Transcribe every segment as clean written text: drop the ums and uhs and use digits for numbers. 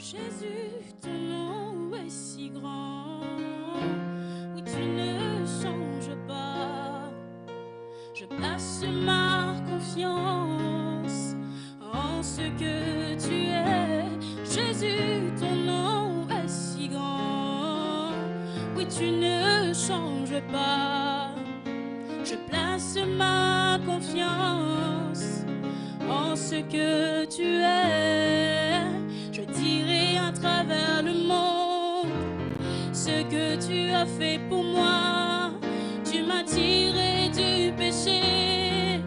Jésus, ton nom est si grand. Oui, tu ne changes pas. Je place ma confiance en ce que tu es. Jésus, ton nom est si grand. Oui, tu ne changes pas. Je place ma confiance en ce que tu es. Je dirai à travers le monde ce que tu as fait pour moi. Tu m'as tiré du péché,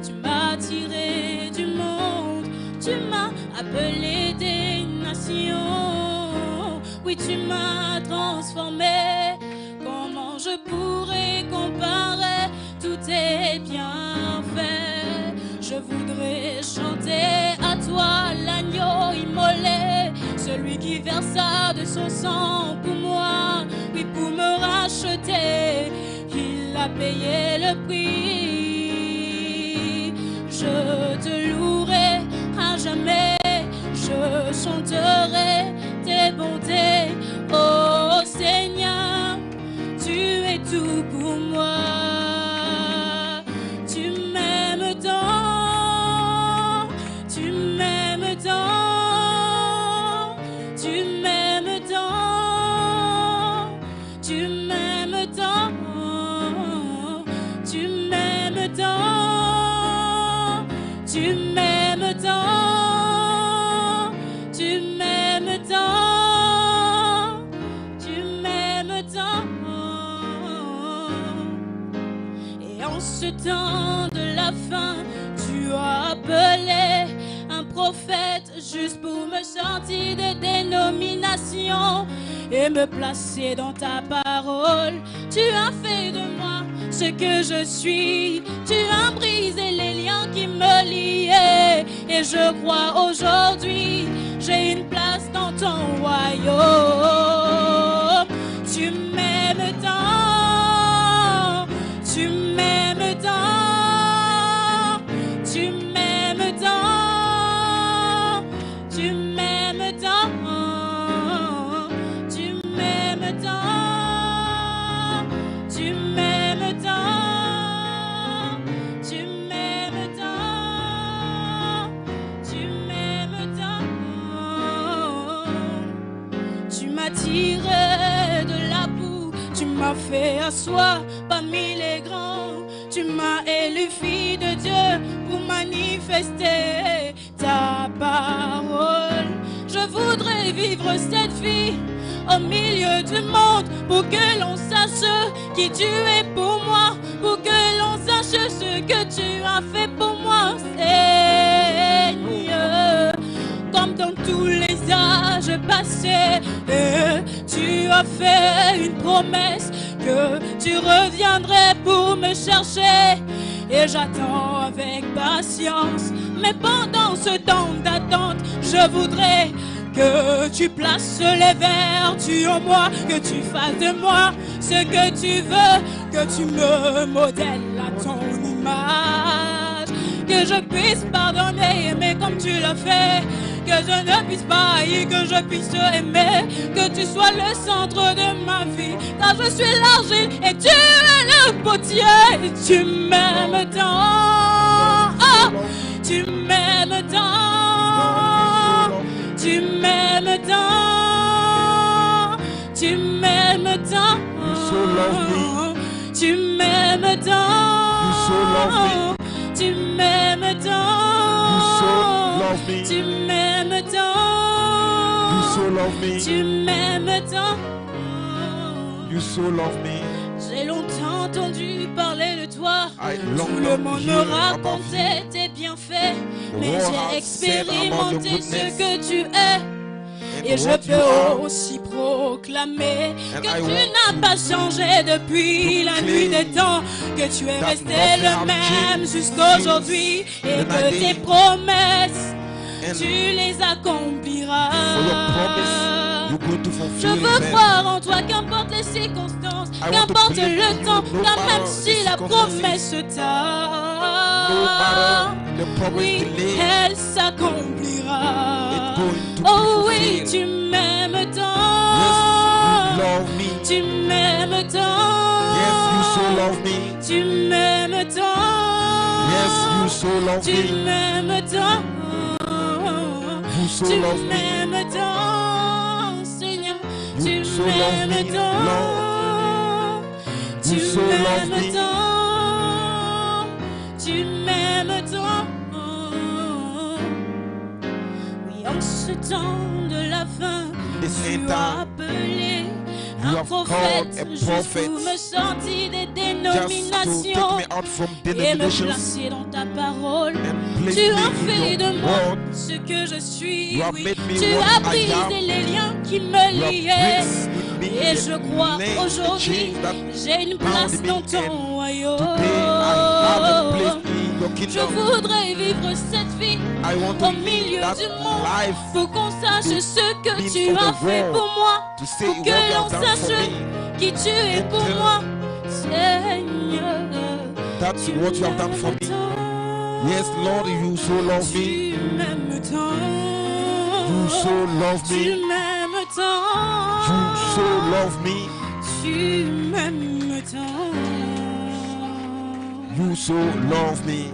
tu m'as tiré du monde, tu m'as appelé des nations. Oui, tu m'as transformé. Comment je pourrais comparer tous tes bienfaits? Je voudrais chanter à toi l'agneau immolé, celui qui versa de son sang pour moi, oui, pour me racheter. Il a payé le prix. Je te louerai à jamais, je chanterai tes bontés. Oh Seigneur, tu es tout pour moi. Tu m'aimes tant, tu m'aimes tant, tu m'aimes tant, tu m'aimes tant, tu m'aimes tant, tu m'aimes tant, tu m'aimes tant, tu m'aimes tant. Et en ce temps de la fin, tu as appelé un prophète juste pour me sortir des dénominations et me placer dans ta parole. Tu as fait de moi ce que je suis. Tu as brisé les liens qui me liaient. Et je crois aujourd'hui, j'ai une place dans ton royaume. Tu m'aimes tant, tu m'aimes tant, tu m'aimes tant, tu m'aimes tant, tu m'aimes tant, tu m'aimes tant, tu m'aimes tant, tu m'aimes tant. Tu m'as tiré de la boue, tu m'as fait asseoir parmi les grands. Tu m'as élu fille de Dieu pour manifester ta parole. Je voudrais vivre cette vie au milieu du monde pour que l'on sache qui tu es pour moi, pour que l'on sache ce que tu as fait pour moi, Seigneur. Comme dans tous les âges passés, tu as fait une promesse que tu reviendrais pour me chercher. Et j'attends avec patience. Mais pendant ce temps d'attente, je voudrais que tu places les vertus en moi, que tu fasses de moi ce que tu veux, que tu me modèles à ton image, que je puisse pardonner, aimer comme tu l'as fait, que je ne puisse pas haïr, que je puisse aimer, que tu sois le centre de ma vie, car je suis l'argile et tu es le potier. Tu m'aimes tant, oh, tu m'aimes tant, tu m'aimes tant, tu m'aimes tant, tu m'aimes tant, tu m'aimes tant, tu m'aimes tant, tu m'aimes tant. You so love me. J'ai longtemps entendu parler de toi. Tout le monde me racontait tes bienfaits, mais j'ai expérimenté ce que tu es. Et je peux aussi proclamer que tu n'as pas changé depuis la nuit des temps, que tu es resté le même jusqu'aujourd'hui et que tes promesses, tu les accompliras. Je veux croire en toi, qu'importe les circonstances, qu'importe le temps, car même si la promesse tarde, oui, elle s'accomplira. going to Oh be oui, fulfilled. tu m'aimes Yes, tant. you love me. Tu m'aimes tant. Yes, you so love me. Tu m'aimes tant. Yes, you so love Tu me. m'aimes tant. You so Tu love me. m'aimes tant, Seigneur. You Tu so love m'aimes me, tant. Lord. Tu You so love m'aimes me. tant. Tu m'aimes tant. Oui, en ce temps de la fin, This tu end as time, appelé you un have prophète called a juste prophet pour me sortir des just to take dénominations me out from et me denominations placer dans ta parole. and place Tu as me fait in de your moi word. ce que je suis. You have Oui. made me Tu what as I brisé am. les liens qui You me have liaient. placed in me Et je crois the qu'aujourd'hui, chains that j'ai une place bound me, dans and ton royaume. today I have a place in your Je kingdom. voudrais vivre cette vie I want to au live milieu that du monde life pour qu'on sache ce que means tu for as the fait world, pour moi, to say pour what que you l'on have done for sache me. qui tu es And pour tell moi, Seigneur. That's Tu what you have done for m'aimes me. tant. Yes, Lord, you so love me. Tu m'aimes tant. You so love Tu me. m'aimes tant. You so love me. Tu m'aimes tant. You so love me.